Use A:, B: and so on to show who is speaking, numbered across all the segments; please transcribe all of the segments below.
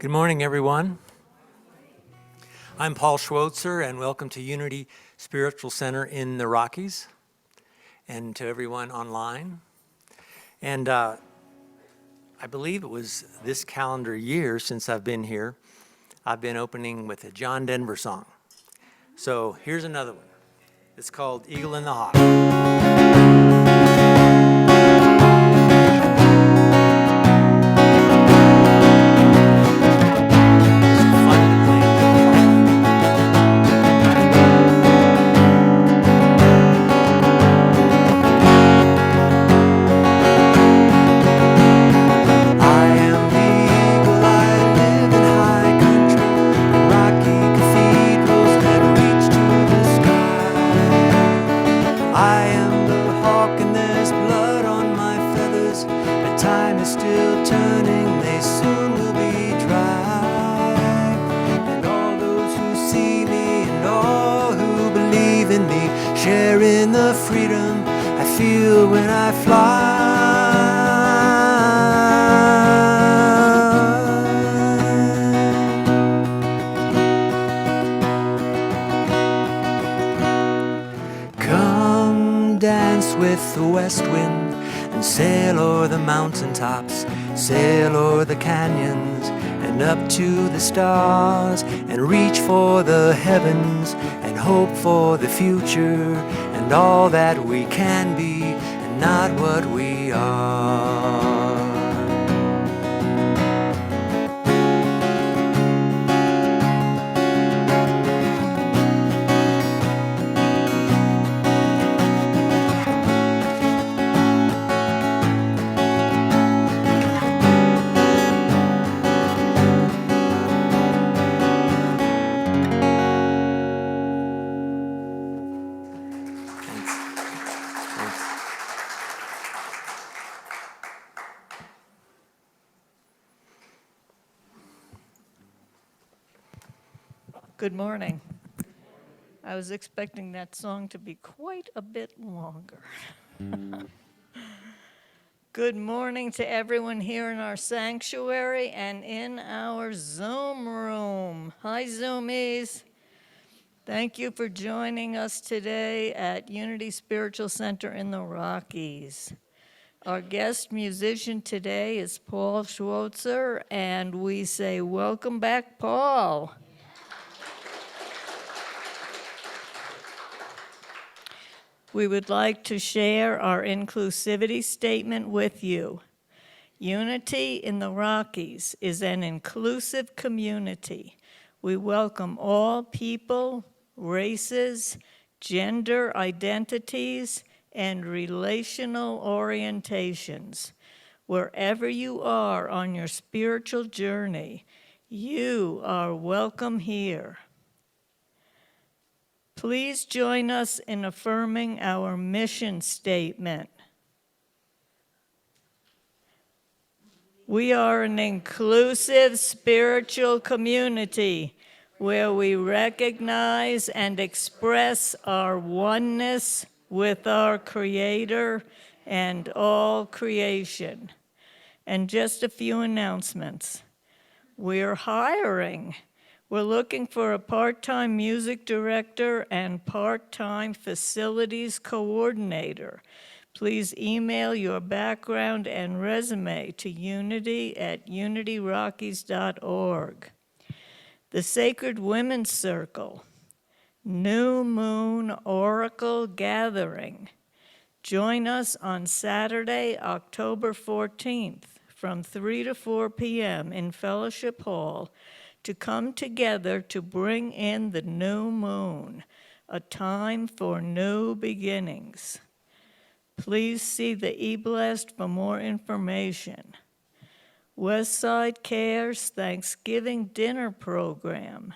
A: Good morning, everyone. I'm Paul Schwotzer, and welcome to Unity Spiritual Center in the Rockies, and to everyone online. And I believe it was this calendar year since I've been here, I've been opening with a John Denver song. So here's another one. It's called Eagle in the Hawk. Sharing the freedom I feel when I fly. Come dance with the west wind and sail o'er the mountaintops, sail o'er the canyons and up to the stars, and reach for the heavens and hope for the future and all that we can be and not what we are.
B: Good morning. I was expecting that song to be quite a bit longer. Good morning to everyone here in our sanctuary and in our Zoom room. Hi, Zoomies. Thank you for joining us today at Unity Spiritual Center in the Rockies. Our guest musician today is Paul Schwotzer, and we say welcome back, Paul. We would like to share our inclusivity statement with you. Unity in the Rockies is an inclusive community. We welcome all people, races, gender identities, and relational orientations. Wherever you are on your spiritual journey, you are welcome here. Please join us in affirming our mission statement. We are an inclusive spiritual community where we recognize and express our oneness with our Creator and all creation. And just a few announcements. We're hiring. We're looking for a part-time music director and part-time facilities coordinator. Please email your background and resume to unity@unityrockies.org. The Sacred Women's Circle, New Moon Oracle Gathering. Join us on Saturday, October 14th from 3 to 4 p.m. in Fellowship Hall to come together to bring in the new moon, a time for new beginnings. Please see the e-blast for more information. Westside Cares Thanksgiving Dinner Program.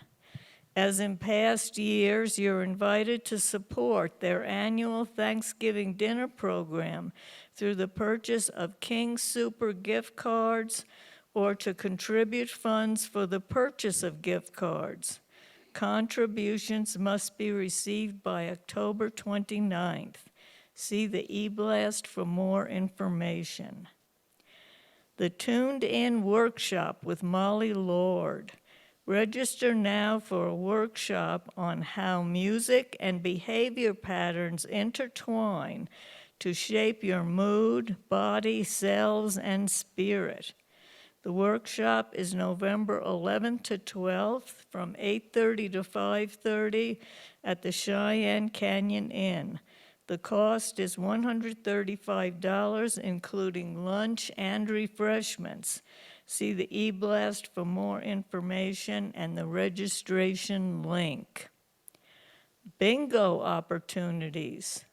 B: As in past years, you're invited to support their annual Thanksgiving dinner program through the purchase of King Super gift cards or to contribute funds for the purchase of gift cards. Contributions must be received by October 29th. See the e-blast for more information. The Tuned In Workshop with Molly Lord. Register now for a workshop on how music and behavior patterns intertwine to shape your mood, body, selves, and spirit. The workshop is November 11th to 12th from 8:30 to 5:30 at the Cheyenne Canyon Inn. The cost is $135, including lunch and refreshments. See the e-blast for more information and the registration link. Bingo opportunities.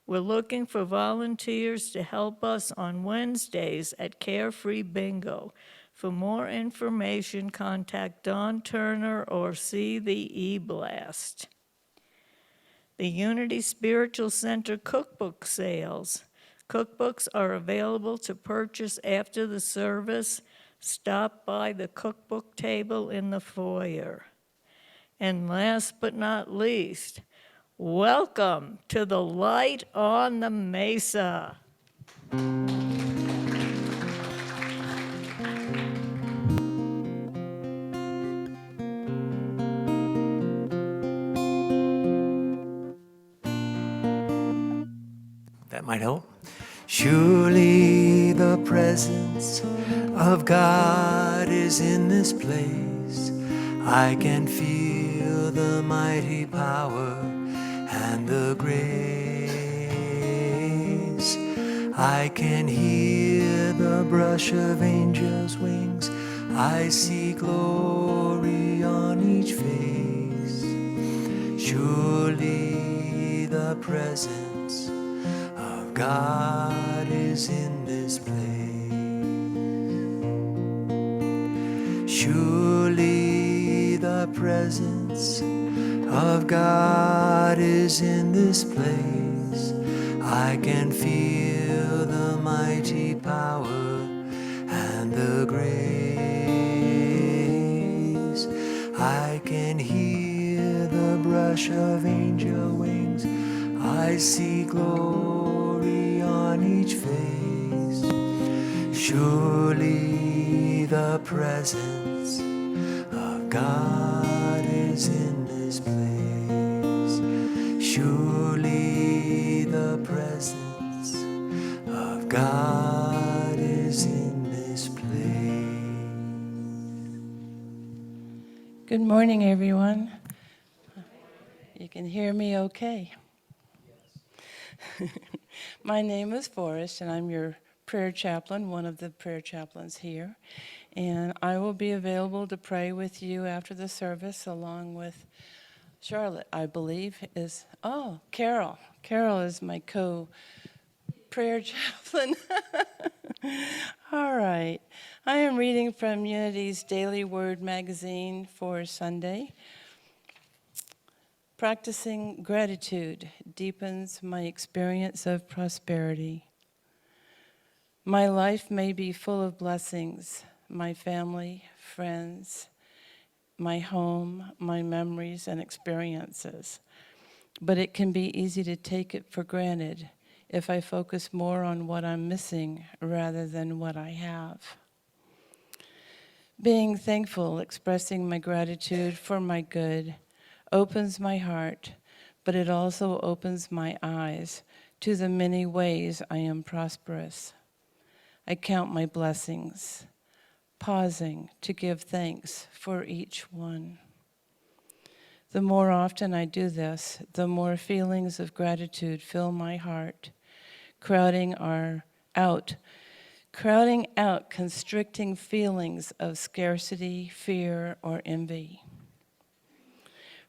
B: We're looking for volunteers to help us on Wednesdays at Carefree Bingo. For more information, contact Don Turner or see the e-blast. The Unity Spiritual Center cookbook sales. Cookbooks are available to purchase after the service. Stop by the cookbook table in the foyer. And last but not least, welcome to the Light on the Mesa.
A: That might help. Surely the presence of God is in this place. I can feel the mighty power and the grace. I can hear the brush of angels' wings. I see glory on each face. Surely the presence of God is in this place. Surely the presence of God is in this place. I can feel the mighty power and the grace. I can hear the brush of angel wings. I see glory on each face. Surely the presence of God is in this place. Surely the presence of God is in this place.
C: Good morning, everyone. You can hear me okay. My name is Forrest, and I'm your prayer chaplain, one of the prayer chaplains here. And I will be available to pray with you after the service, along with Charlotte, I believe, Carol. Carol is my co-prayer chaplain. All right. I am reading from Unity's Daily Word magazine for Sunday. Practicing gratitude deepens my experience of prosperity. My life may be full of blessings, my family, friends, my home, my memories and experiences. But it can be easy to take it for granted if I focus more on what I'm missing rather than what I have. Being thankful, expressing my gratitude for my good, opens my heart, but it also opens my eyes to the many ways I am prosperous. I count my blessings, pausing to give thanks for each one. The more often I do this, the more feelings of gratitude fill my heart, crowding out constricting feelings of scarcity, fear, or envy.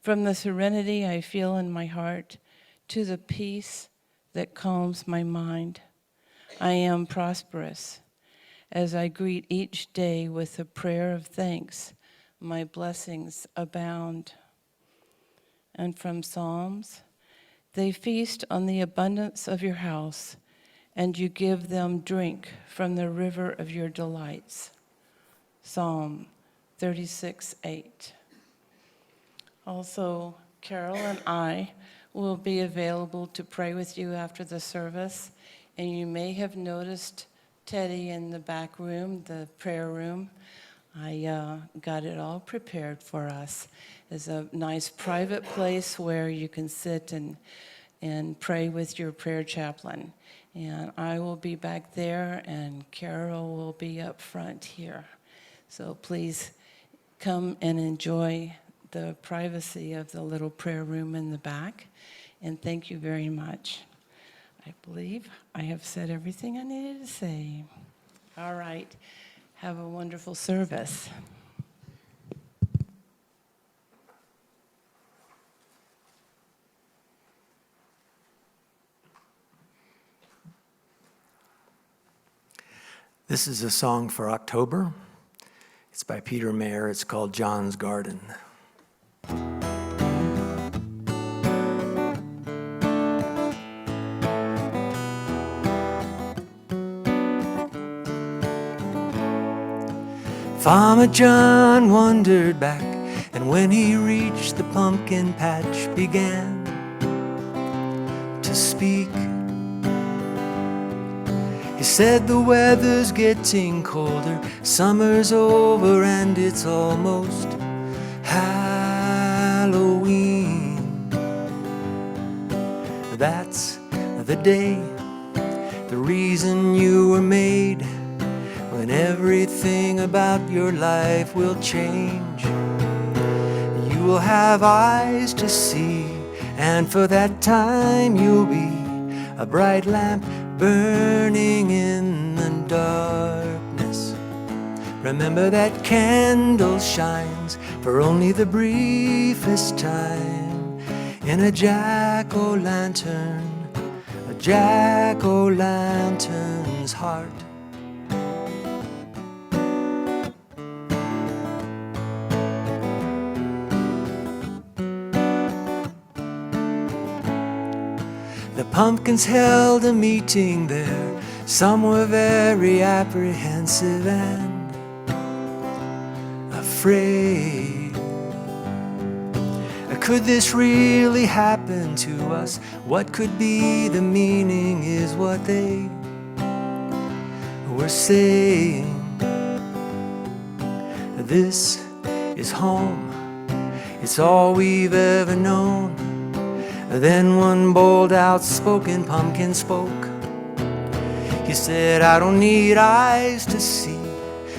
C: From the serenity I feel in my heart to the peace that calms my mind, I am prosperous. As I greet each day with a prayer of thanks, my blessings abound. And from Psalms, they feast on the abundance of your house, and you give them drink from the river of your delights. Psalm 36:8. Also, Carol and I will be available to pray with you after the service, and you may have noticed Teddy in the back room, the prayer room. I got it all prepared for us. It's a nice private place where you can sit and pray with your prayer chaplain. And I will be back there, and Carol will be up front here. So please come and enjoy the privacy of the little prayer room in the back. And thank you very much. I believe I have said everything I needed to say. All right. Have a wonderful service.
A: This is a song for October. It's by Peter Mayer. It's called John's Garden. Farmer John wandered back, and when he reached the pumpkin patch, began to speak. He said the weather's getting colder, summer's over and it's almost Halloween. That's the day, the reason you were made, when everything about your life will change. You will have eyes to see, and for that time you'll be a bright lamp burning in the darkness. Remember that candle shines for only the briefest time in a jack-o'-lantern, a jack-o'-lantern's heart. The pumpkins held a meeting there. Some were very apprehensive and afraid. Could this really happen to us? What could be the meaning is what they were saying. This is home. It's all we've ever known. Then one bold, outspoken pumpkin spoke. He said, I don't need eyes to see.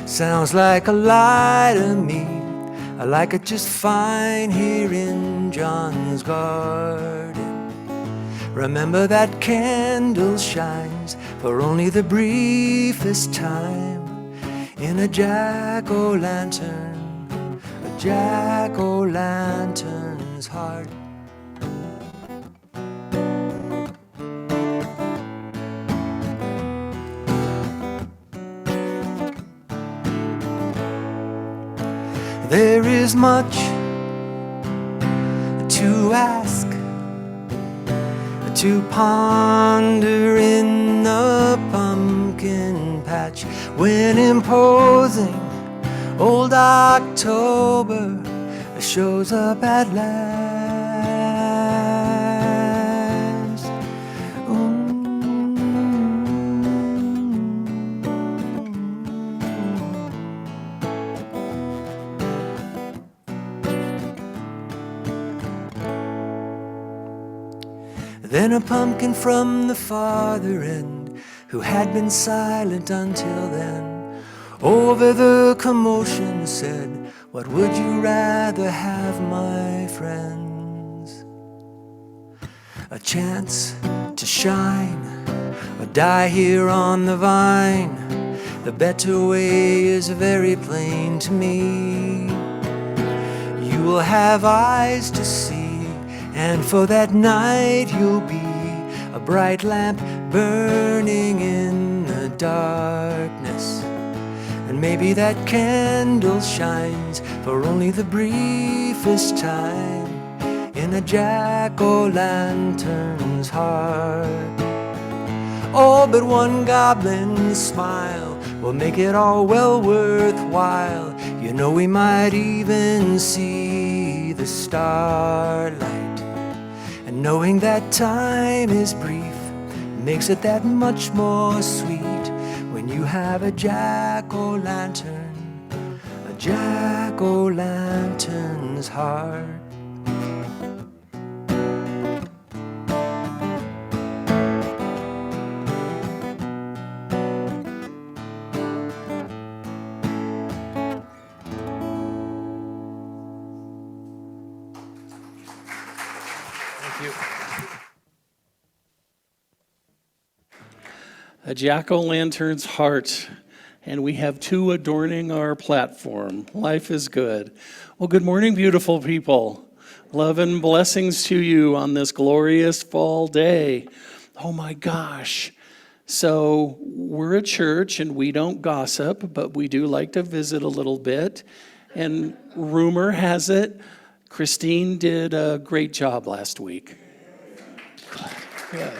A: Sounds like a lie to me. I like it just fine here in John's garden. Remember that candle shines for only the briefest time in a jack-o'-lantern, a jack-o'-lantern's heart. There is much to ask, to ponder in the pumpkin patch, when imposing old October shows up at last. Then a pumpkin from the farther end, who had been silent until then, over the commotion said, what would you rather have, my friends? A chance to shine, or die here on the vine? The better way is very plain to me. You will have eyes to see, and for that night you'll be a bright lamp burning in the darkness. And maybe that candle shines for only the briefest time in a jack-o'-lantern's heart. Oh, but one goblin's smile will make it all well worthwhile. You know, we might even see the starlight. And knowing that time is brief makes it that much more sweet when and you have a jack-o'-lantern, a jack-o'-lantern's heart. Thank you.
D: A jack-o'-lantern's heart, and we have two adorning our platform. Life is good. Well, good morning, beautiful people. Love and blessings to you on this glorious fall day. Oh my gosh. So we're a church and we don't gossip, but we do like to visit a little bit. And rumor has it, Christine did a great job last week. Good.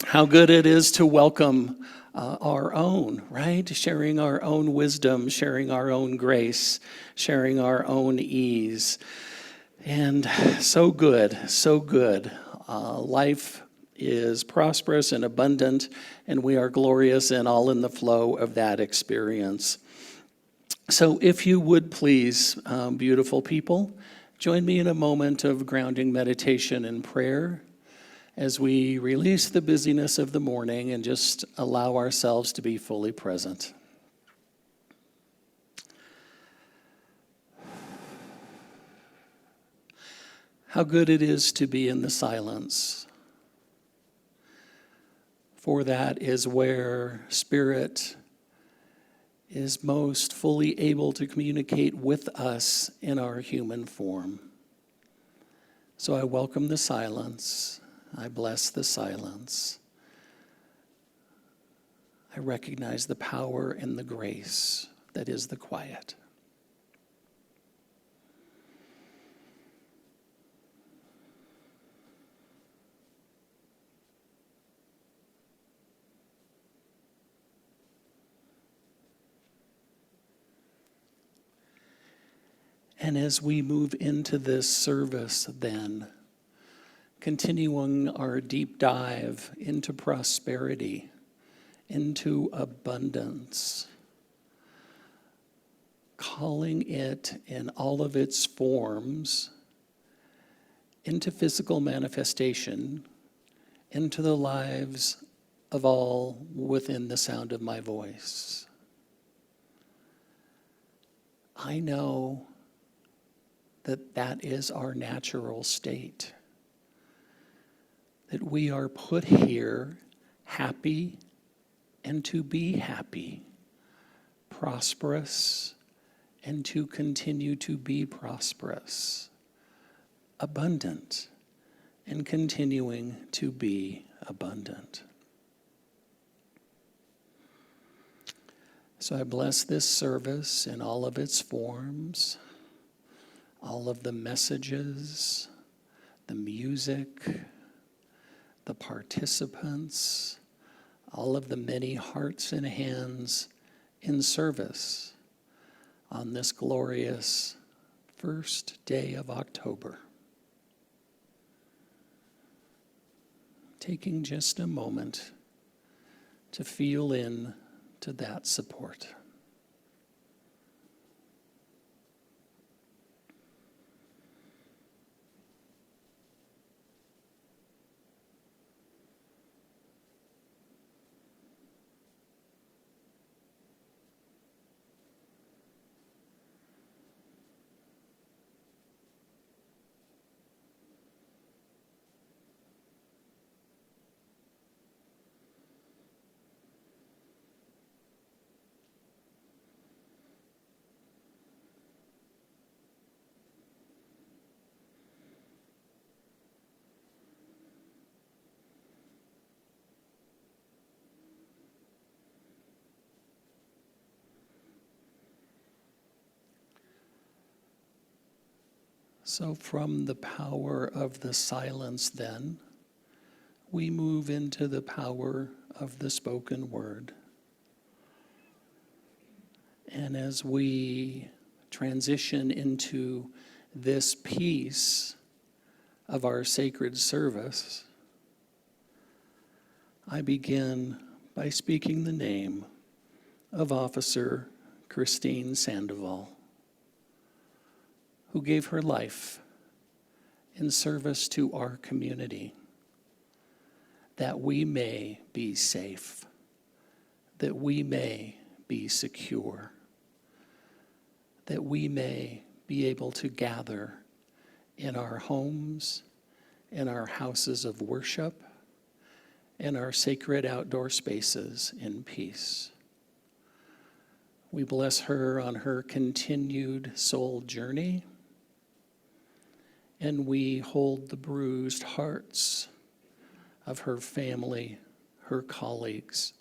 D: How good it is to welcome our own, right? Sharing our own wisdom, sharing our own grace, sharing our own ease. And so good, so good. Life is prosperous and abundant, and we are glorious and all in the flow of that experience. So if you would please, beautiful people, join me in a moment of grounding meditation and prayer as we release the busyness of the morning and just allow ourselves to be fully present. How good it is to be in the silence, for that is where Spirit is most fully able to communicate with us in our human form. So I welcome the silence. I bless the silence. I recognize the power and the grace that is the quiet. And as we move into this service then, continuing our deep dive into prosperity, into abundance, calling it in all of its forms into physical manifestation, into the lives of all within the sound of my voice. I know that that is our natural state. That we are put here happy and to be happy, prosperous and to continue to be prosperous, abundant and continuing to be abundant. So I bless this service in all of its forms, all of the messages, the music, the participants, all of the many hearts and hands in service on this glorious first day of October. Taking just a moment to feel in to that support. So from the power of the silence then, we move into the power of the spoken word. And as we transition into this piece of our sacred service, I begin by speaking the name of Officer Christine Sandoval, who gave her life in service to our community, that we may be safe, that we may be secure, that we may be able to gather in our homes, in our houses of worship, in our sacred outdoor spaces in peace. We bless her on her continued soul journey, and we hold the bruised hearts of her family, her colleagues,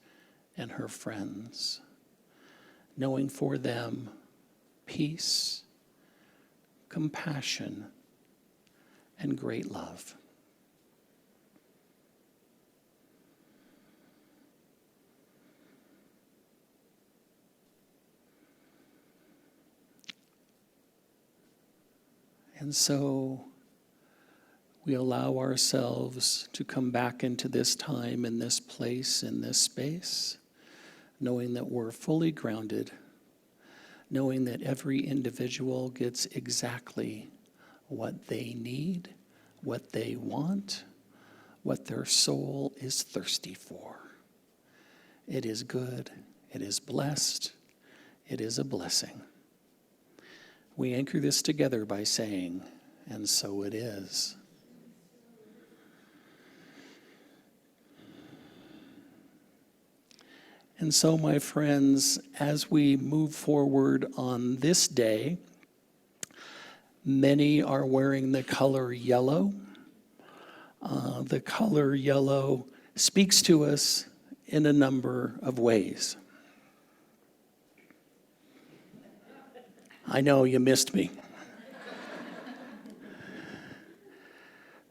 D: and her friends, knowing for them peace, compassion, and great love. And so we allow ourselves to come back into this time, in this place, in this space, knowing that we're fully grounded, knowing that every individual gets exactly what they need, what they want, what their soul is thirsty for. It is good, it is blessed, it is a blessing. We anchor this together by saying, and so it is. And so, my friends, as we move forward on this day, many are wearing the color yellow. The color yellow speaks to us in a number of ways. I know you missed me.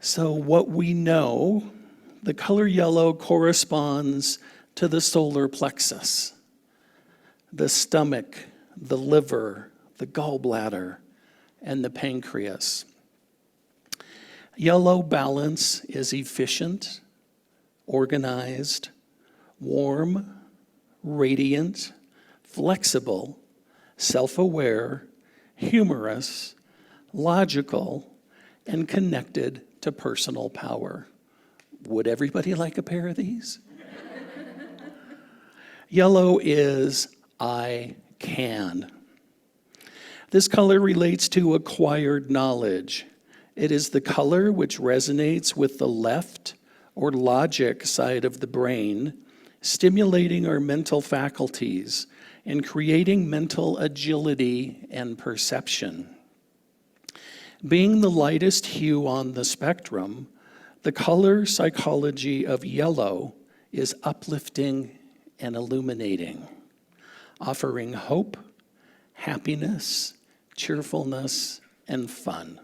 D: So what we know, the color yellow corresponds to the solar plexus, the stomach, the liver, the gallbladder, and the pancreas. Yellow balance is efficient, organized, warm, radiant, flexible, self-aware, humorous, logical, and connected to personal power. Would everybody like a pair of these? Yellow is I can. This color relates to acquired knowledge. It is the color which resonates with the left or logic side of the brain, stimulating our mental faculties and creating mental agility and perception. Being the lightest hue on the spectrum, the color psychology of yellow is uplifting and illuminating, offering hope, happiness, cheerfulness, and fun.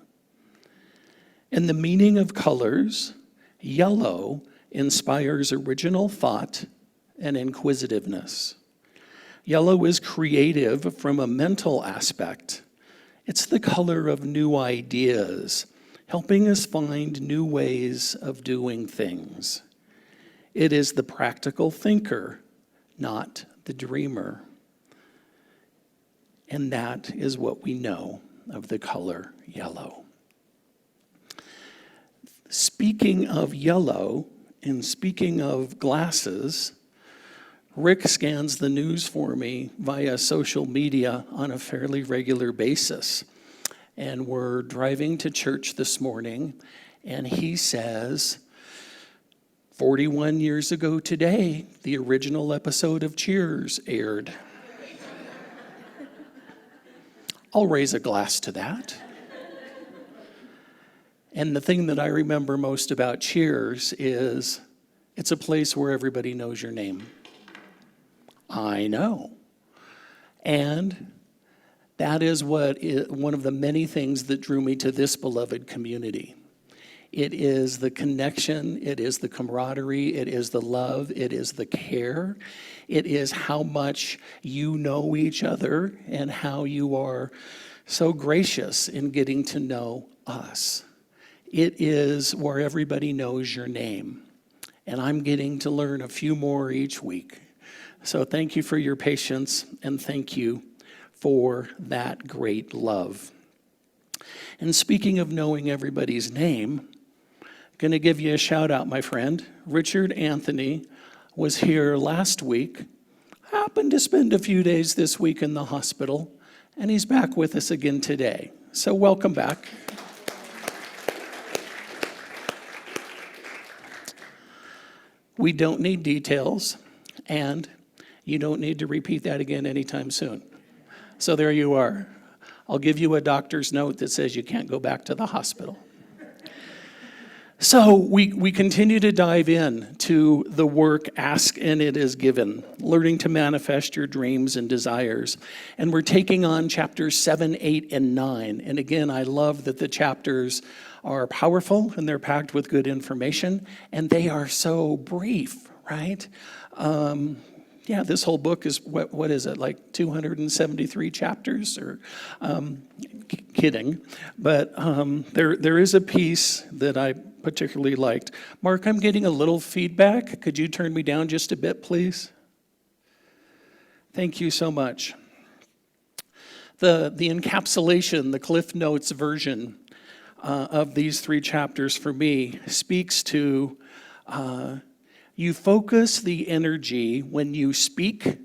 D: In the meaning of colors, yellow inspires original thought and inquisitiveness. Yellow is creative from a mental aspect. It's the color of new ideas, helping us find new ways of doing things. It is the practical thinker, not the dreamer. And that is what we know of the color yellow. Speaking of yellow, and speaking of glasses, Rick scans the news for me via social media on a fairly regular basis. And we're driving to church this morning, and he says, 41 years ago today, the original episode of Cheers aired. I'll raise a glass to that. And the thing that I remember most about Cheers is it's a place where everybody knows your name. I know. And that is one of the many things that drew me to this beloved community. It is the connection, it is the camaraderie, it is the love, it is the care, it is how much you know each other and how you are so gracious in getting to know us. It is where everybody knows your name. and I'm getting to learn a few more each week. So thank you for your patience, and thank you for that great love. And speaking of knowing everybody's name, I'm going to give you a shout out, my friend. Richard Anthony was here last week, happened to spend a few days this week in the hospital, and he's back with us again today. So welcome back. We don't need details, and you don't need to repeat that again anytime soon. So there you are. I'll give you a doctor's note that says you can't go back to the hospital. So we continue to dive in to the work, Ask and It Is Given, learning to manifest your dreams and desires. And we're taking on chapters 7, 8, and 9. And again, I love that the chapters are powerful and they're packed with good information, and they are so brief, right? Yeah, this whole book is, what is it, like 273 chapters? Or kidding. But there is a piece that I particularly liked. Mark, I'm getting a little feedback. Could you turn me down just a bit, please? Thank you so much. The encapsulation, the Cliff Notes version of these 3 chapters for me speaks to you focus the energy when you speak,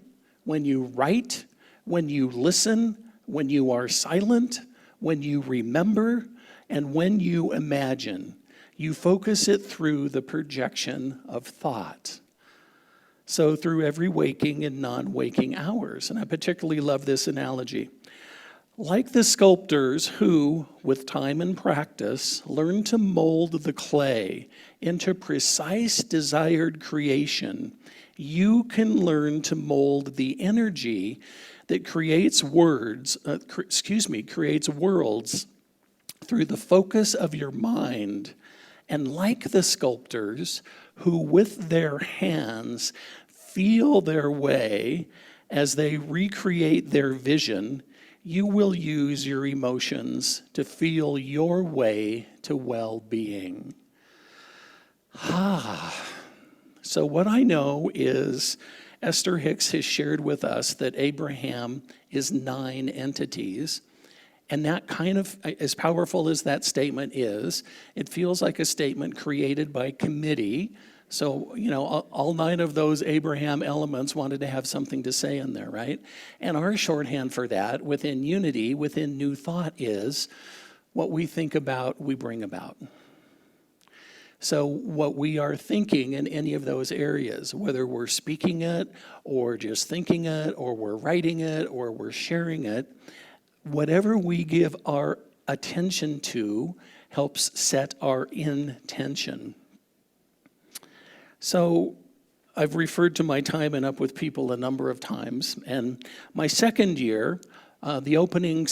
D: when you write, when you listen, when you are silent, when you remember, and when you imagine. You focus it through the projection of thought. So through every waking and non-waking hours. And I particularly love this analogy. Like the sculptors who, with time and practice, learn to mold the clay into precise desired creation, you can learn to mold the energy that creates worlds through the focus of your mind. And like the sculptors who with their hands feel their way as they recreate their vision, you will use your emotions to feel your way to well-being. So what I know is Esther Hicks has shared with us that Abraham is 9 entities. And that kind of, as powerful as that statement is, it feels like a statement created by committee. So, all 9 of those Abraham elements wanted to have something to say in there, right? And our shorthand for that within unity, within New Thought, is what we think about, we bring about. So what we are thinking in any of those areas, whether we're speaking it or just thinking it or we're writing it or we're sharing it, whatever we give our attention to helps set our intention. So I've referred to my time and Up With People a number of times, and my second year, the opening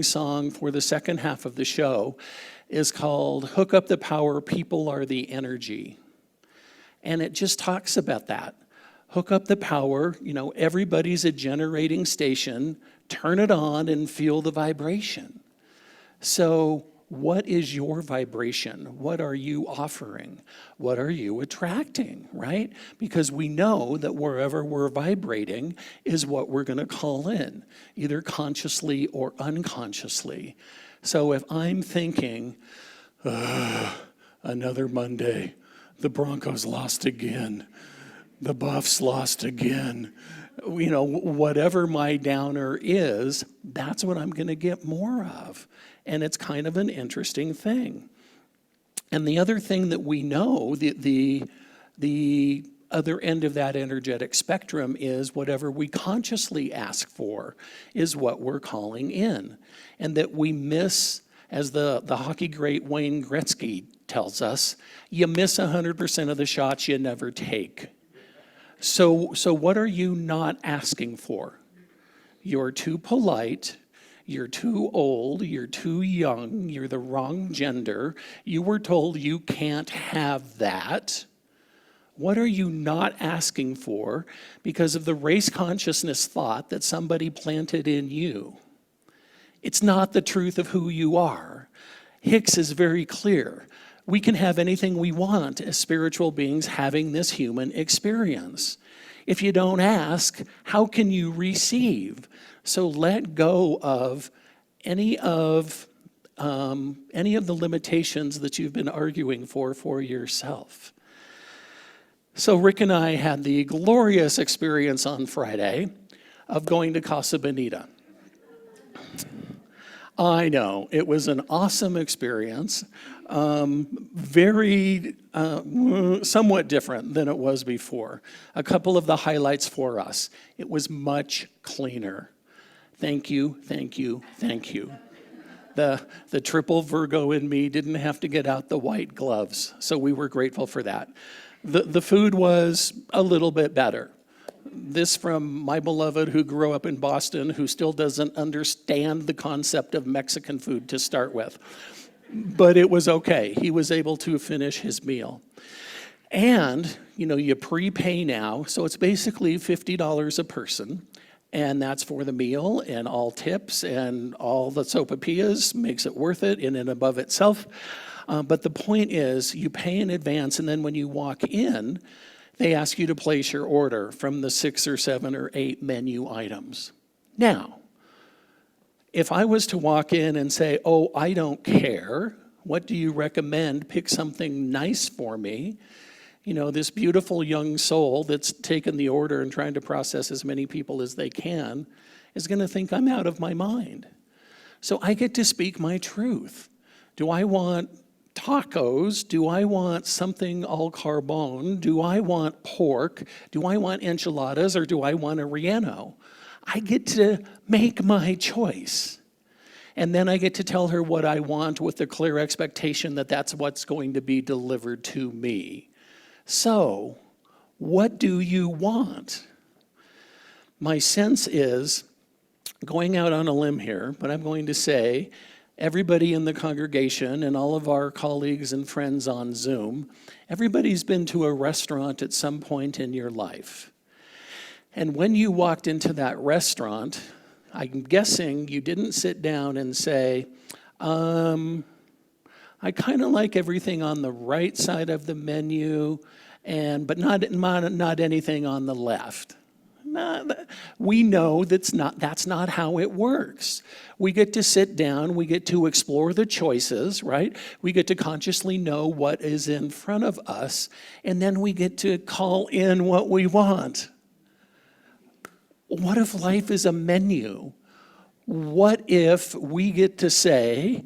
D: song for the second half of the show is called Hook Up the Power, People Are the Energy. And it just talks about that. Hook up the power, everybody's a generating station, turn it on and feel the vibration. So what is your vibration? What are you offering? What are you attracting, right? Because we know that wherever we're vibrating is what we're going to call in, either consciously or unconsciously. So if I'm thinking, another Monday, the Broncos lost again, the Buffs lost again, whatever my downer is, that's what I'm going to get more of. And it's kind of an interesting thing. And the other thing that we know, the other end of that energetic spectrum is whatever we consciously ask for is what we're calling in. And that we miss, as the hockey great Wayne Gretzky tells us, you miss 100% of the shots you never take. So what are you not asking for? You're too polite. You're too old, you're too young, you're the wrong gender, you were told you can't have that. What are you not asking for because of the race consciousness thought that somebody planted in you? It's not the truth of who you are. Hicks is very clear. We can have anything we want as spiritual beings having this human experience. If you don't ask, how can you receive? So let go of any of the limitations that you've been arguing for yourself. So Rick and I had the glorious experience on Friday of going to Casa Bonita. I know, it was an awesome experience, very, somewhat different than it was before. A couple of the highlights for us: it was much cleaner. Thank you, thank you, thank you. The triple Virgo in me didn't have to get out the white gloves, so we were grateful for that. The food was a little bit better. This from my beloved who grew up in Boston, who still doesn't understand the concept of Mexican food to start with. But it was okay. He was able to finish his meal. And, you prepay now, so it's basically $50 a person. And that's for the meal and all tips and all the sopapillas, makes it worth it in and above itself. But the point is, you pay in advance, and then when you walk in, they ask you to place your order from the 6 or 7 or 8 menu items. Now, if I was to walk in and say, oh, I don't care, what do you recommend? Pick something nice for me. This beautiful young soul that's taken the order and trying to process as many people as they can is going to think I'm out of my mind. So I get to speak my truth. Do I want tacos? Do I want something al carbone? Do I want pork? Do I want enchiladas, or do I want a relleno? I get to make my choice. And then I get to tell her what I want with the clear expectation that that's what's going to be delivered to me. So, what do you want? My sense is, going out on a limb here, but I'm going to say, everybody in the congregation and all of our colleagues and friends on Zoom, everybody's been to a restaurant at some point in your life. And when you walked into that restaurant, I'm guessing you didn't sit down and say, I kind of like everything on the right side of the menu, but not anything on the left. We know that's not how it works. We get to sit down, we get to explore the choices, right? We get to consciously know what is in front of us, and then we get to call in what we want. What if life is a menu? What if we get to say,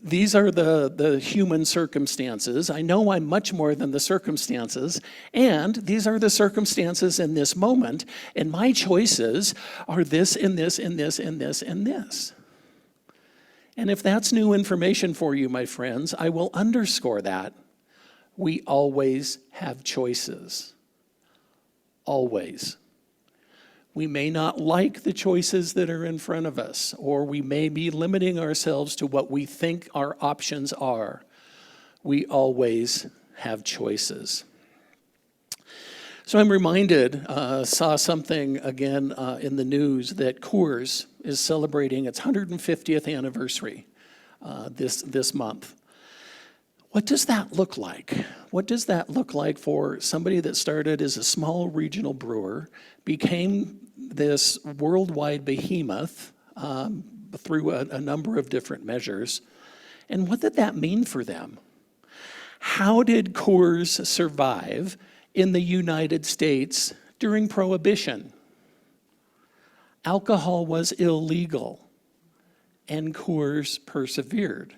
D: these are the human circumstances. I know I'm much more than the circumstances, and these are the circumstances in this moment, and my choices are this and this and this and this and this. And if that's new information for you, my friends, I will underscore that. We always have choices. Always. We may not like the choices that are in front of us, or we may be limiting ourselves to what we think our options are. We always have choices. So I'm reminded, saw something again in the news that Coors is celebrating its 150th anniversary this month. What does that look like? What does that look like for somebody that started as a small regional brewer, became this worldwide behemoth through a number of different measures? And what did that mean for them? How did Coors survive in the United States during Prohibition? Alcohol was illegal, and Coors persevered.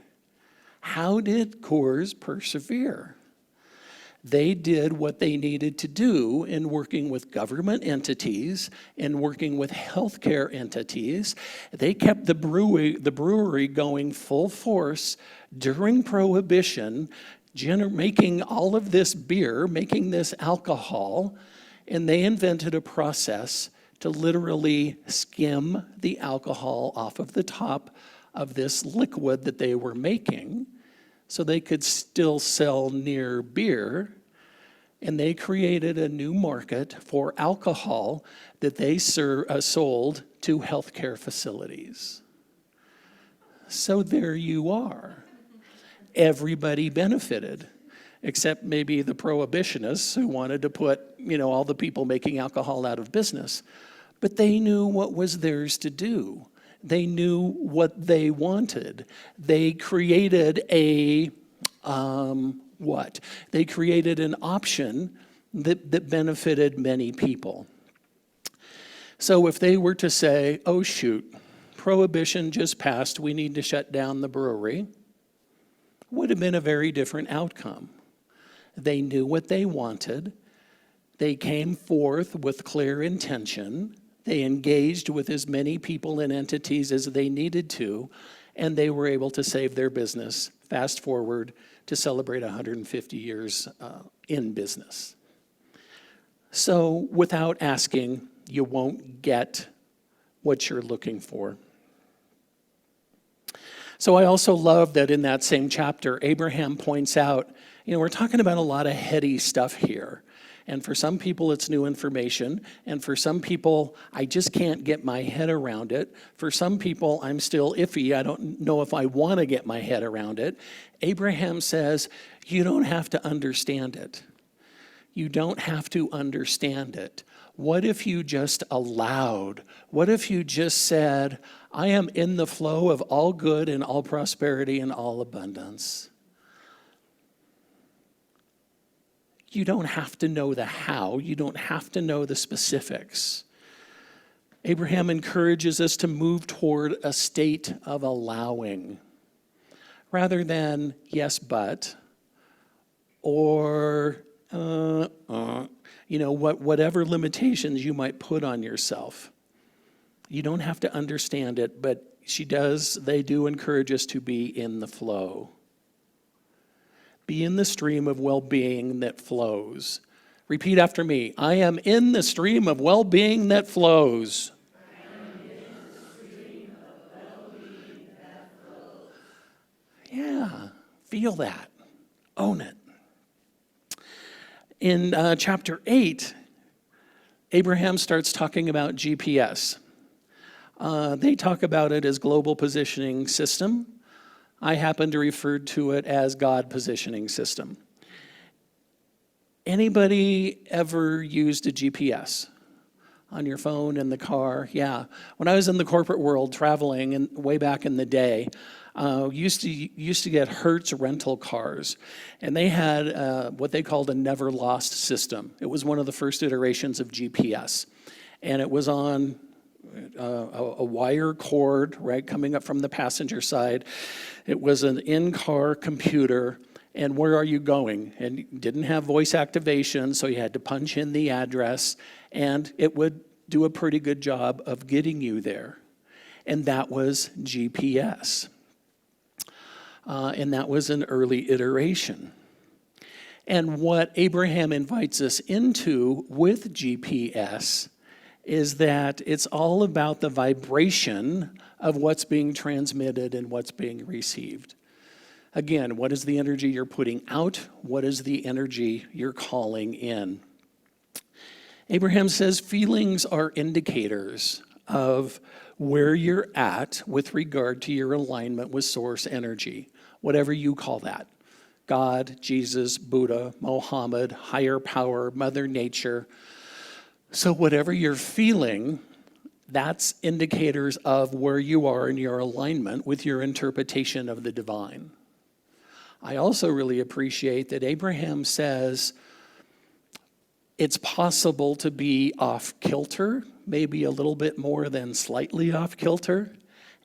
D: How did Coors persevere? They did what they needed to do in working with government entities and working with healthcare entities. They kept the brewery going full force during Prohibition, making all of this beer, making this alcohol, and they invented a process to literally skim the alcohol off of the top of this liquid that they were making so they could still sell near beer. And they created a new market for alcohol that they sold to healthcare facilities. So there you are. everybody benefited, except maybe the prohibitionists who wanted to put, all the people making alcohol out of business. But they knew what was theirs to do. They knew what they wanted. They created They created an option that benefited many people. So if they were to say, oh shoot, prohibition just passed, we need to shut down the brewery, would have been a very different outcome. They knew what they wanted. They came forth with clear intention. They engaged with as many people and entities as they needed to, and they were able to save their business. Fast forward to celebrate 150 years in business. So without asking, you won't get what you're looking for. So I also love that in that same chapter, Abraham points out, we're talking about a lot of heady stuff here. And for some people, it's new information. And for some people, I just can't get my head around it. For some people, I'm still iffy. I don't know if I want to get my head around it. Abraham says, you don't have to understand it. You don't have to understand it. What if you just allowed? What if you just said, I am in the flow of all good and all prosperity and all abundance? You don't have to know the how. You don't have to know the specifics. Abraham encourages us to move toward a state of allowing rather than yes, but, or whatever limitations you might put on yourself. You don't have to understand it, but they do encourage us to be in the flow. Be in the stream of well-being that flows. Repeat after me. I am in the stream of well-being that flows. Yeah, feel that. Own it. In chapter 8, Abraham starts talking about GPS. They talk about it as global positioning system. I happen to refer to it as God positioning system. Anybody ever used a GPS on your phone in the car? Yeah. When I was in the corporate world traveling and way back in the day, used to get Hertz rental cars, and they had what they called a never lost system. It was one of the first iterations of GPS, and it was on a wire cord, right, coming up from the passenger side. It was an in-car computer, and where are you going? And you didn't have voice activation, so you had to punch in the address, and it would do a pretty good job of getting you there. And that was GPS. And that was an early iteration. And what Abraham invites us into with GPS is that it's all about the vibration of what's being transmitted and what's being received. Again, what is the energy you're putting out? What is the energy you're calling in? Abraham says feelings are indicators of where you're at with regard to your alignment with source energy, whatever you call that. God, Jesus, Buddha, Mohammed, higher power, Mother Nature. So whatever you're feeling, that's indicators of where you are in your alignment with your interpretation of the divine. I also really appreciate that Abraham says it's possible to be off kilter, maybe a little bit more than slightly off kilter,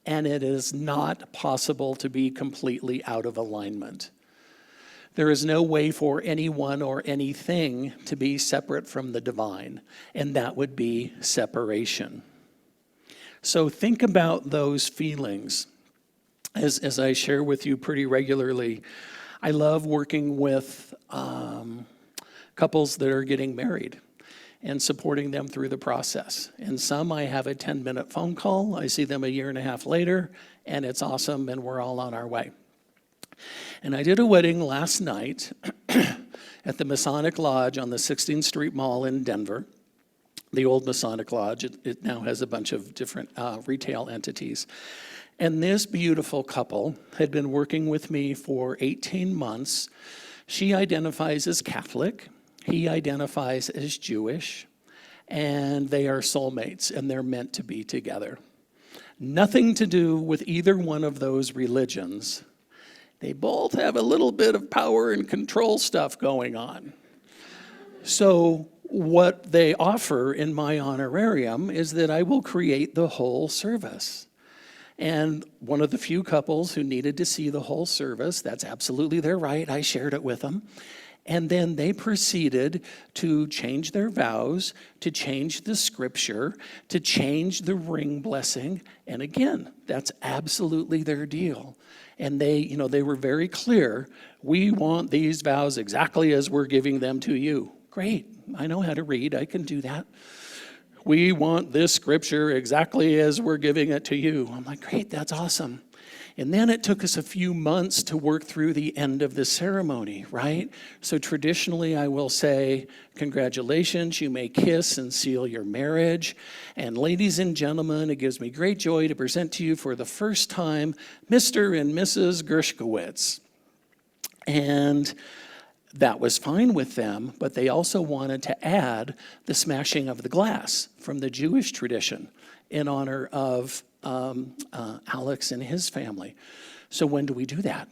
D: and it is not possible to be completely out of alignment. There is no way for anyone or anything to be separate from the divine, and that would be separation. So think about those feelings. As I share with you pretty regularly, I love working with couples that are getting married and supporting them through the process. And some I have a 10-minute phone call. I see them a year and a half later, and it's awesome, and we're all on our way. And I did a wedding last night at the Masonic Lodge on the 16th Street Mall in Denver, the old Masonic Lodge. It now has a bunch of different retail entities. And this beautiful couple had been working with me for 18 months. She identifies as Catholic, he identifies as Jewish, and they are soulmates, and they're meant to be together. Nothing to do with either one of those religions. They both have a little bit of power and control stuff going on. So what they offer in my honorarium is that I will create the whole service. And one of the few couples who needed to see the whole service, that's absolutely their right, I shared it with them. And then they proceeded to change their vows, to change the scripture, to change the ring blessing. And again, that's absolutely their deal. And they were very clear, we want these vows exactly as we're giving them to you. Great, I know how to read, I can do that. We want this scripture exactly as we're giving it to you. I'm like, great, that's awesome. And then it took us a few months to work through the end of the ceremony, right? So traditionally, I will say, congratulations, you may kiss and seal your marriage. And ladies and gentlemen, it gives me great joy to present to you for the first time, Mr. and Mrs. Gershkowitz. And that was fine with them, but they also wanted to add the smashing of the glass from the Jewish tradition in honor of Alex and his family. So when do we do that?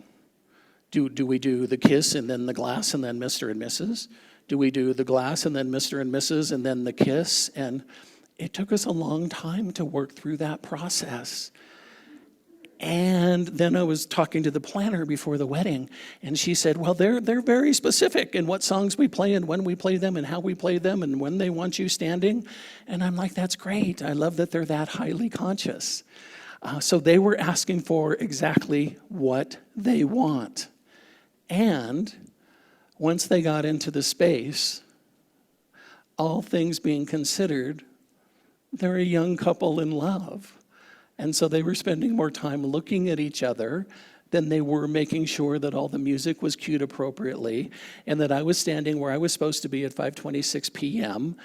D: Do we do the kiss and then the glass and then Mr. and Mrs.? Do we do the glass and then Mr. and Mrs. and then the kiss? And it took us a long time to work through that process. And then I was talking to the planner before the wedding, and she said, well, they're very specific in what songs we play and when we play them and how we play them and when they want you standing. And I'm like, that's great. I love that they're that highly conscious. So they were asking for exactly what they want. And once they got into the space, all things being considered, they're a young couple in love. And so they were spending more time looking at each other than they were making sure that all the music was cued appropriately and that I was standing where I was supposed to be at 5:26 p.m.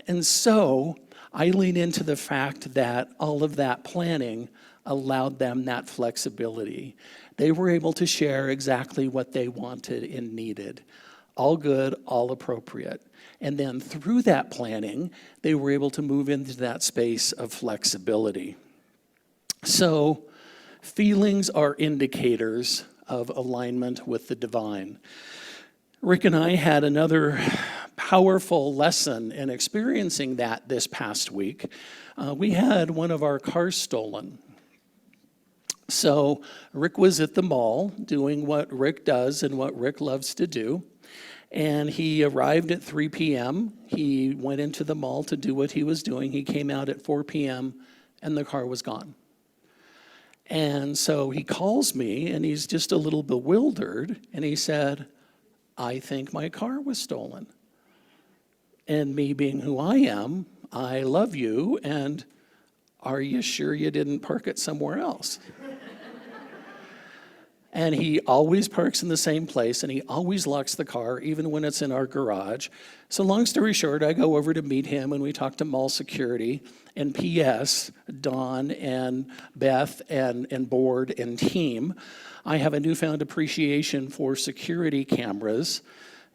D: And so I lean into the fact that all of that planning allowed them that flexibility. They were able to share exactly what they wanted and needed. All good, all appropriate. And then through that planning, they were able to move into that space of flexibility. So feelings are indicators of alignment with the divine. Rick and I had another powerful lesson in experiencing that this past week. We had one of our cars stolen. So Rick was at the mall doing what Rick does and what Rick loves to do. And he arrived at 3 p.m. He went into the mall to do what he was doing. He came out at 4 p.m. and the car was gone. And so he calls me and he's just a little bewildered. And he said, I think my car was stolen. And me being who I am, I love you. And are you sure you didn't park it somewhere else? And he always parks in the same place, and he always locks the car, even when it's in our garage. So long story short, I go over to meet him, and we talk to mall security. And P.S., Dawn and Beth and board and team, I have a newfound appreciation for security cameras.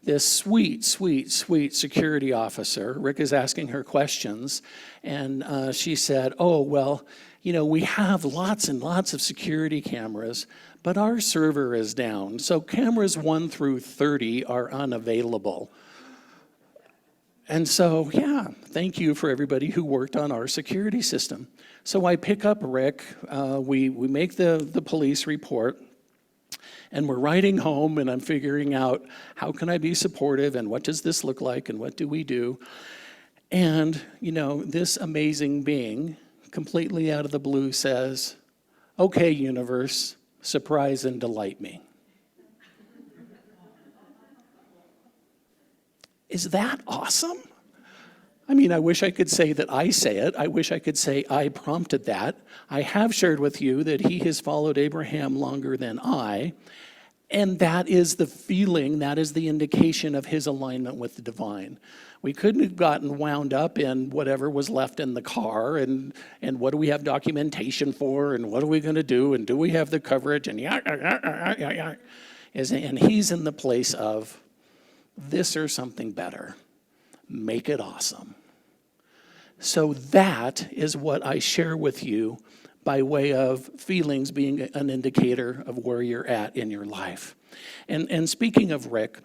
D: This sweet security officer, Rick is asking her questions, and she said, oh, well, we have lots and lots of security cameras, but our server is down, so cameras 1 through 30 are unavailable. And so, yeah, thank you for everybody who worked on our security system. So I pick up Rick, we make the police report, and we're riding home, and I'm figuring out how can I be supportive, and what does this look like, and what do we do? And, this amazing being, completely out of the blue, says, okay, universe, surprise and delight me. Is that awesome? I mean, I wish I could say that I say it. I wish I could say I prompted that. I have shared with you that he has followed Abraham longer than I. And that is the feeling, that is the indication of his alignment with the divine. We couldn't have gotten wound up in whatever was left in the car and what do we have documentation for and what are we going to do and do we have the coverage and and he's in the place of this or something better. Make it awesome. So that is what I share with you by way of feelings being an indicator of where you're at in your life. And speaking of Rick,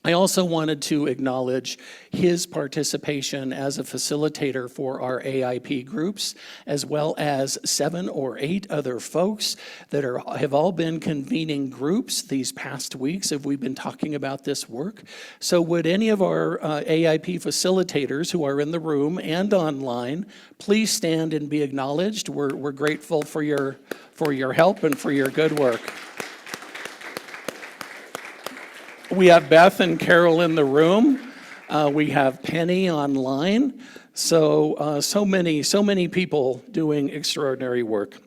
D: I also wanted to acknowledge his participation as a facilitator for our AIP groups, as well as 7 or 8 other folks that have all been convening groups these past weeks as we've been talking about this work. So would any of our AIP facilitators who are in the room and online, please stand and be acknowledged. We're grateful for your help and for your good work. We have Beth and Carol in the room. We have Penny online. So many people doing extraordinary work.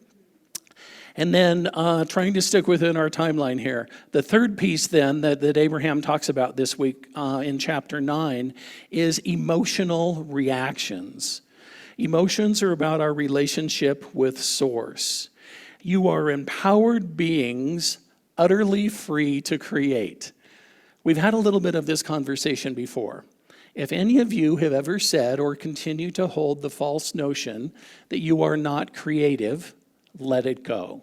D: And then trying to stick within our timeline here. The third piece then that Abraham talks about this week in chapter 9 is emotional reactions. Emotions are about our relationship with Source. You are empowered beings, utterly free to create. We've had a little bit of this conversation before. If any of you have ever said or continue to hold the false notion that you are not creative, let it go.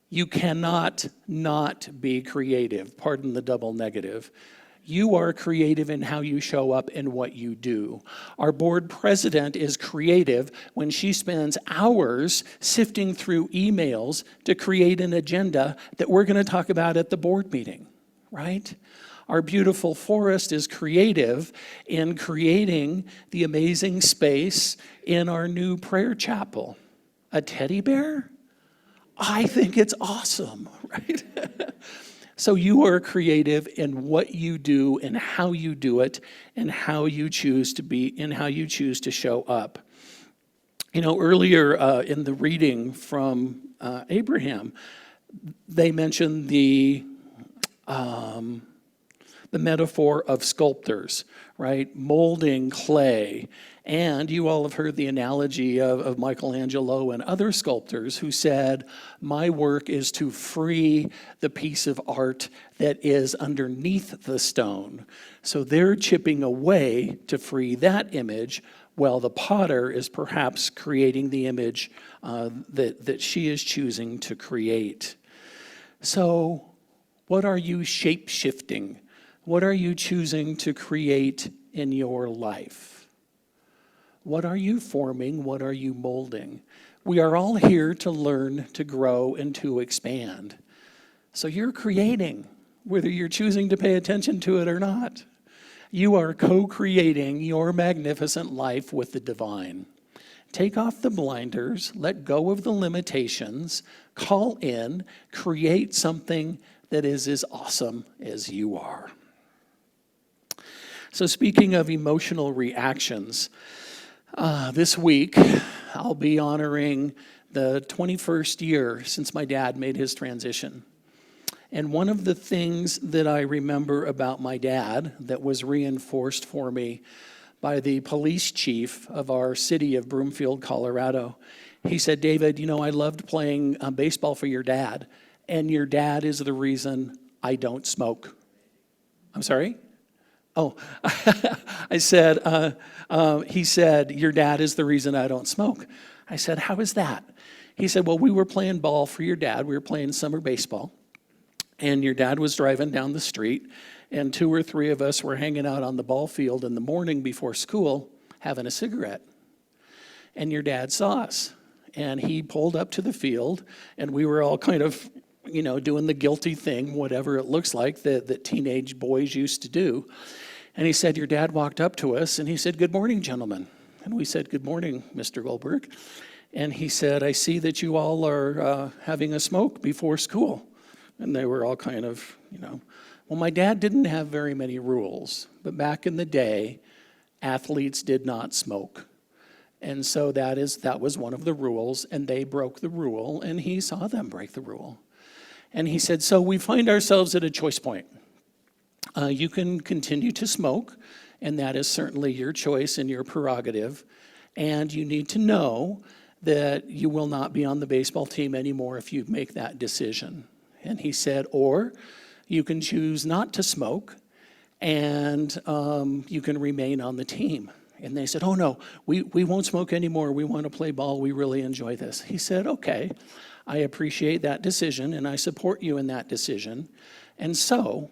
D: You cannot not be creative. Pardon the double negative. You are creative in how you show up and what you do. Our board president is creative when she spends hours sifting through emails to create an agenda that we're going to talk about at the board meeting. Right? Our beautiful forest is creative in creating the amazing space in our new prayer chapel. A teddy bear? I think it's awesome, right? So you are creative in what you do and how you do it and how you choose to be and how you choose to show up. You know, earlier in the reading from Abraham, they mentioned the metaphor of sculptors, right? Molding clay. And you all have heard the analogy of Michelangelo and other sculptors who said, my work is to free the piece of art that is underneath the stone. So they're chipping away to free that image, while the potter is perhaps creating the image that she is choosing to create. So what are you shape-shifting? What are you choosing to create in your life? What are you forming? What are you molding? We are all here to learn, to grow, and to expand. So you're creating, whether you're choosing to pay attention to it or not. You are co-creating your magnificent life with the divine. Take off the blinders, let go of the limitations, call in, create something that is as awesome as you are. So speaking of emotional reactions, this week I'll be honoring the 21st year since my dad made his transition. And one of the things that I remember about my dad that was reinforced for me by the police chief of our city of Broomfield, Colorado, he said, David, you know, I loved playing baseball for your dad, and your dad is the reason I don't smoke. I'm sorry? Oh, I said, he said, your dad is the reason I don't smoke. I said, how is that? He said, well, we were playing ball for your dad. We were playing summer baseball. And your dad was driving down the street, and 2 or 3 of us were hanging out on the ball field in the morning before school having a cigarette. And your dad saw us, and he pulled up to the field, and we were all kind of, you know, doing the guilty thing, whatever it looks like that teenage boys used to do. And he said, your dad walked up to us, and he said, good morning, gentlemen. And we said, good morning, Mr. Goldberg. And he said, I see that you all are having a smoke before school. And they were all kind of, you know. Well, my dad didn't have very many rules, but back in the day, athletes did not smoke. And so that was one of the rules, and they broke the rule, and he saw them break the rule. And he said, so we find ourselves at a choice point. You can continue to smoke, and that is certainly your choice and your prerogative. And you need to know that you will not be on the baseball team anymore if you make that decision. And he said, or you can choose not to smoke, and you can remain on the team. And they said, oh no, we won't smoke anymore. We want to play ball. We really enjoy this. He said, okay, I appreciate that decision, and I support you in that decision. And so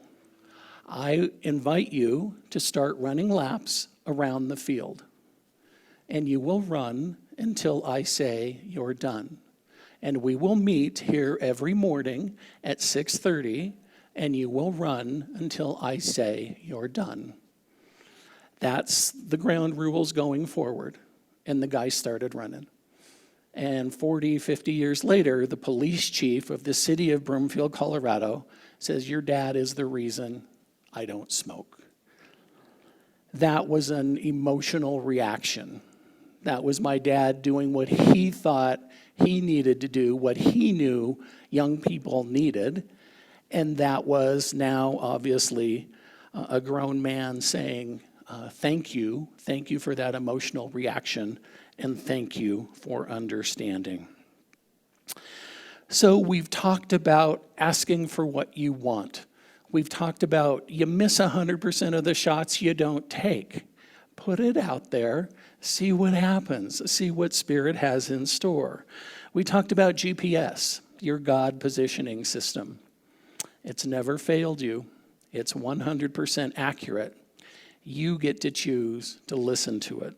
D: I invite you to start running laps around the field. And you will run until I say you're done. And we will meet here every morning at 6:30, and you will run until I say you're done. That's the ground rules going forward. And the guy started running. And 40, 50 years later, the police chief of the city of Broomfield, Colorado, says, your dad is the reason I don't smoke. That was an emotional reaction. That was my dad doing what he thought he needed to do, what he knew young people needed. And that was now, obviously, a grown man saying, thank you for that emotional reaction, and thank you for understanding. So we've talked about asking for what you want. We've talked about you miss 100% of the shots you don't take. Put it out there, see what happens, see what Spirit has in store. We talked about GPS, your God positioning system. It's never failed you. It's 100% accurate. You get to choose to listen to it.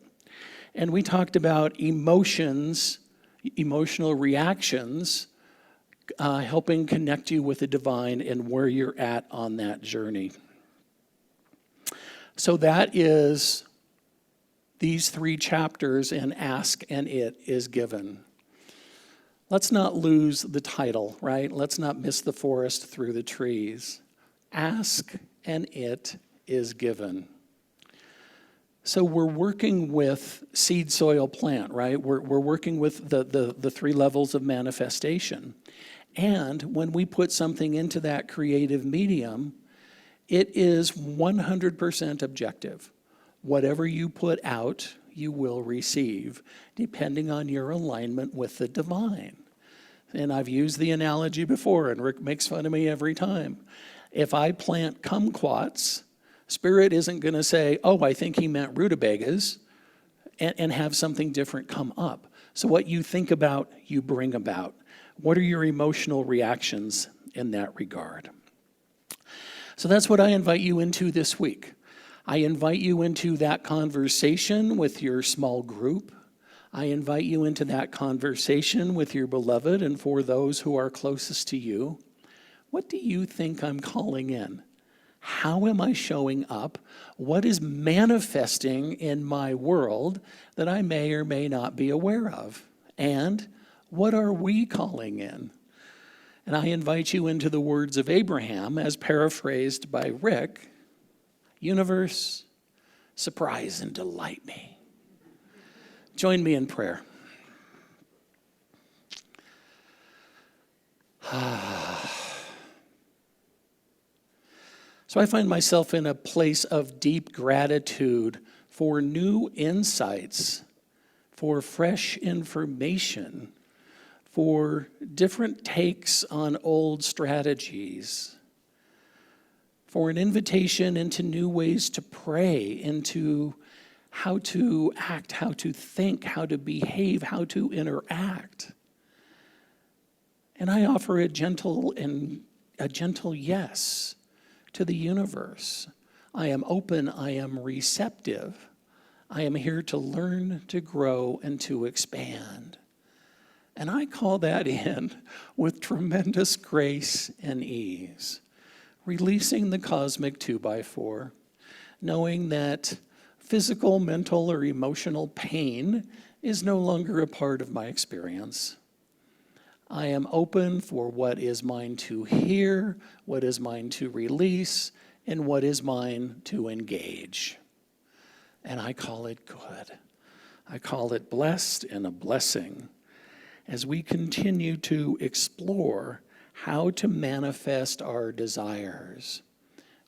D: And we talked about emotions, emotional reactions, helping connect you with the divine and where you're at on that journey. So that is these 3 chapters in Ask and It is Given. Let's not lose the title, right? Let's not miss the forest through the trees. Ask and it is given. So we're working with seed, soil, plant, right? We're working with the 3 levels of manifestation. And when we put something into that creative medium, it is 100% objective. Whatever you put out, you will receive, depending on your alignment with the divine. And I've used the analogy before, and Rick makes fun of me every time. If I plant kumquats, Spirit isn't going to say, oh, I think he meant rutabagas, and have something different come up. So what you think about, you bring about. What are your emotional reactions in that regard? So that's what I invite you into this week. I invite you into that conversation with your small group. I invite you into that conversation with your beloved and for those who are closest to you. What do you think I'm calling in? How am I showing up? What is manifesting in my world that I may or may not be aware of? And what are we calling in? And I invite you into the words of Abraham, as paraphrased by Rick. Universe, surprise and delight me. Join me in prayer. So I find myself in a place of deep gratitude for new insights, for fresh information, for different takes on old strategies, for an invitation into new ways to pray, into how to act, how to think, how to behave, how to interact. And I offer a gentle yes to the universe. I am open, I am receptive. I am here to learn, to grow, and to expand. And I call that in with tremendous grace and ease. Releasing the cosmic 2x4, knowing that physical, mental, or emotional pain is no longer a part of my experience. I am open for what is mine to hear, what is mine to release, and what is mine to engage. And I call it good. I call it blessed and a blessing as we continue to explore how to manifest our desires.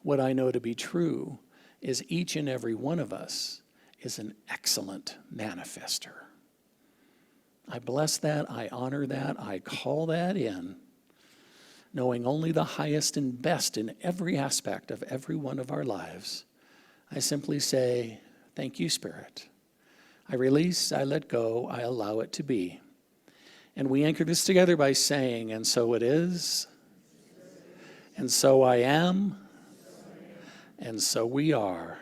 D: What I know to be true is each and every one of us is an excellent manifester. I bless that, I honor that, I call that in, knowing only the highest and best in every aspect of every one of our lives. I simply say, thank you, Spirit. I release, I let go, I allow it to be. And we anchor this together by saying, and so it is, and so I am, and so we are.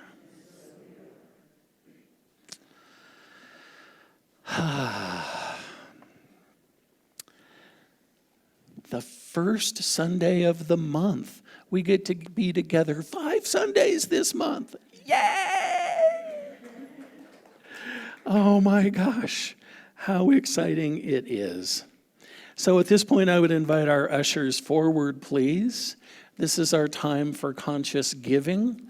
D: The first Sunday of the month. We get to be together 5 Sundays this month. Yay! Oh my gosh, how exciting it is. So at this point, I would invite our ushers forward, please. This is our time for conscious giving.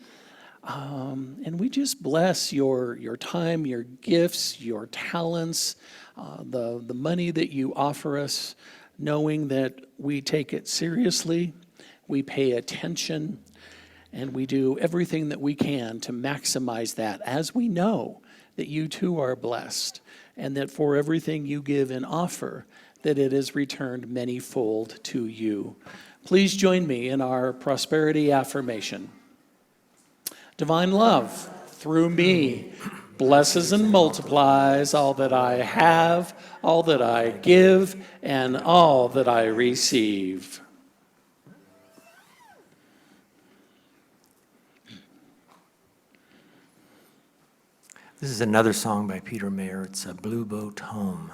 D: And we just bless your time, your gifts, your talents, the money that you offer us, knowing that we take it seriously, we pay attention, and we do everything that we can to maximize that, as we know that you too are blessed, and that for everything you give and offer, that it is returned manyfold to you. Please join me in our prosperity affirmation. Divine love, through me, blesses and multiplies all that I have, all that I give, and all that I receive.
A: This is another song by Peter Mayer. It's a Blue Boat Home.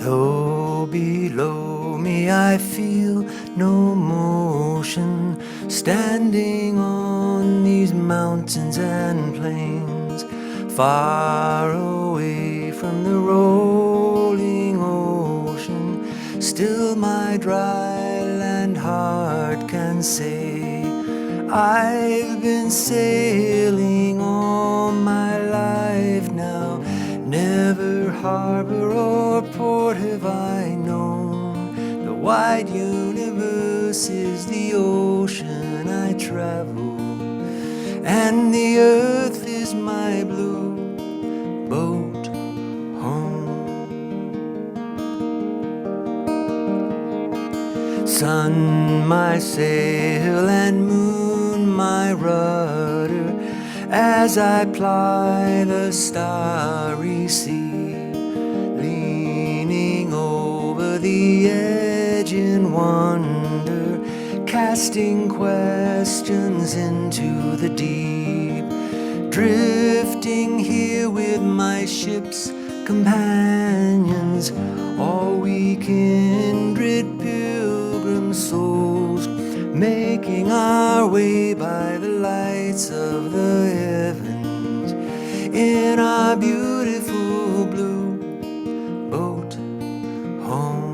A: Though below me I feel no motion, standing on these mountains and plains, far away from the rolling ocean, still my dry land heart can say, I've been sailing all my life now, never harbor or port have I known. The wide universe is the ocean I travel, and the earth is my blue boat home. Sun, my sail, and moon, my rudder, as I ply the starry sea, leaning over the edge in wonder, casting questions into the deep, drifting here with my ship's companions, all we kindred pilgrim souls, making our way by the lights of the heavens in our beautiful blue boat home.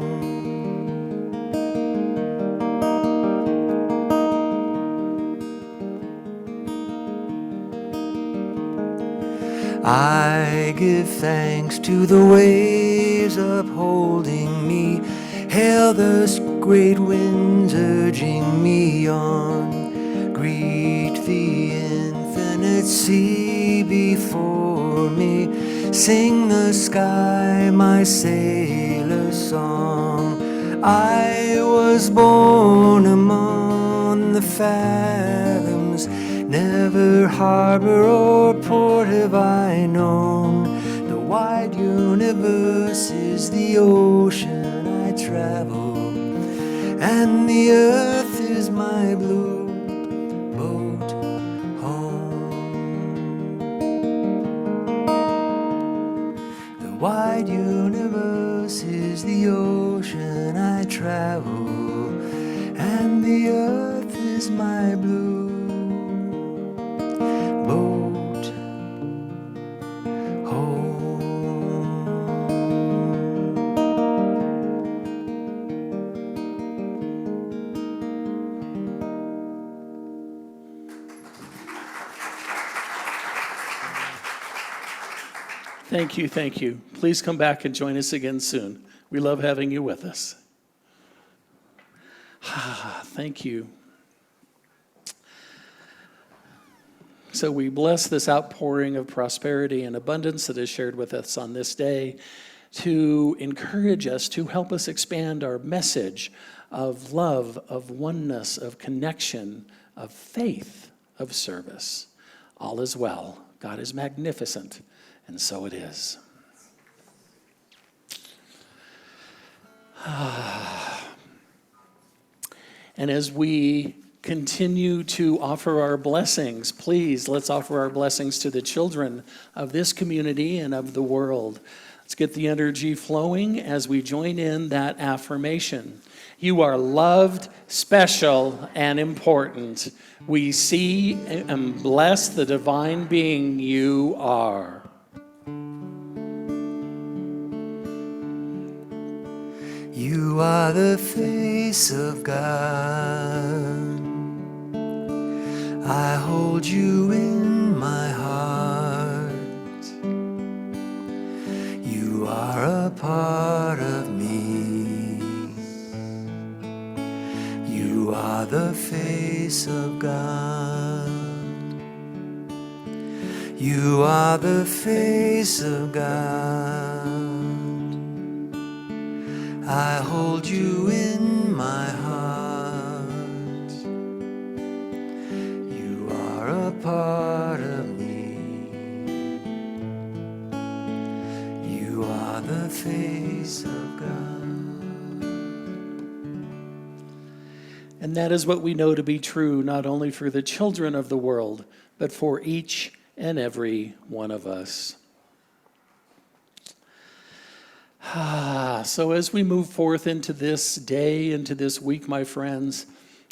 A: I give thanks to the waves upholding me, hail the great winds urging me on, greet the infinite sea before me, sing the sky my sailor's song. I was born among the fathoms, never harbor or port have I known. The wide universe is the ocean I travel, and the earth is my blue boat home. The wide universe is the ocean I travel, and the earth is my blue boat home.
D: Thank you, thank you. Please come back and join us again soon. We love having you with us. Thank you. So we bless this outpouring of prosperity and abundance that is shared with us on this day to encourage us, to help us expand our message of love, of oneness, of connection, of faith, of service. All is well. God is magnificent, and so it is. And as we continue to offer our blessings, please, let's offer our blessings to the children of this community and of the world. Let's get the energy flowing as we join in that affirmation. You are loved, special, and important. We see and bless the divine being you are.
A: You are the face of God. I hold you in my heart. You are a part of me. You are the face of God. You are the face of God. I hold you in my heart. You are a part of me. You are the face of God.
D: And that is what we know to be true, not only for the children of the world, but for each and every one of us. So as we move forth into this day, into this week, my friends,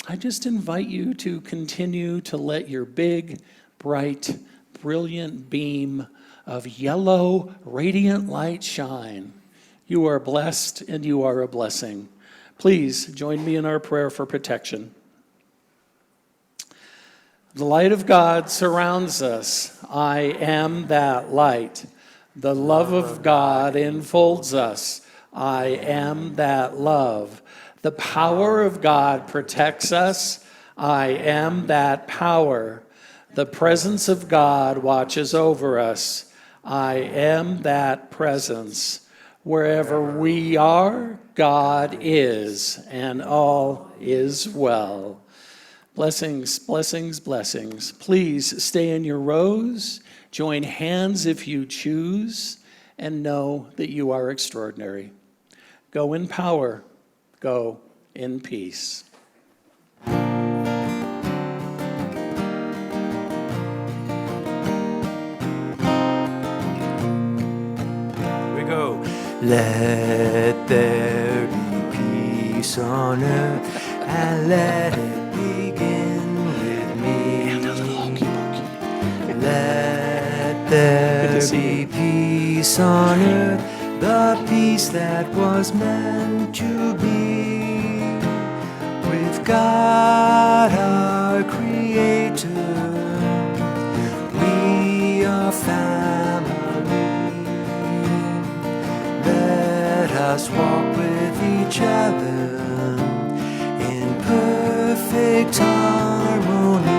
D: I just invite you to continue to let your big, bright, brilliant beam of yellow, radiant light shine. You are blessed and you are a blessing. Please join me in our prayer for protection. The light of God surrounds us. I am that light. The love of God enfolds us. I am that love. The power of God protects us. I am that power. The presence of God watches over us. I am that presence. Wherever we are, God is, and all is well. Blessings, blessings, blessings. Please stay in your rows. Join hands if you choose, and know that you are extraordinary. Go in power. Go in peace.
A: We go. Let there be peace on earth, and let it begin with me. Let there be peace on earth, the peace that was meant to be, with God our Creator. We are family. Let us walk with each other in perfect harmony.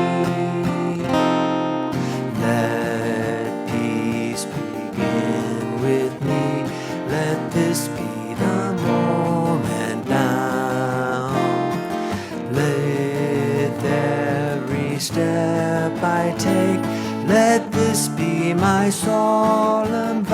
A: Let peace begin with me. Let this be the moment now. Let every step I take, let this be my solemn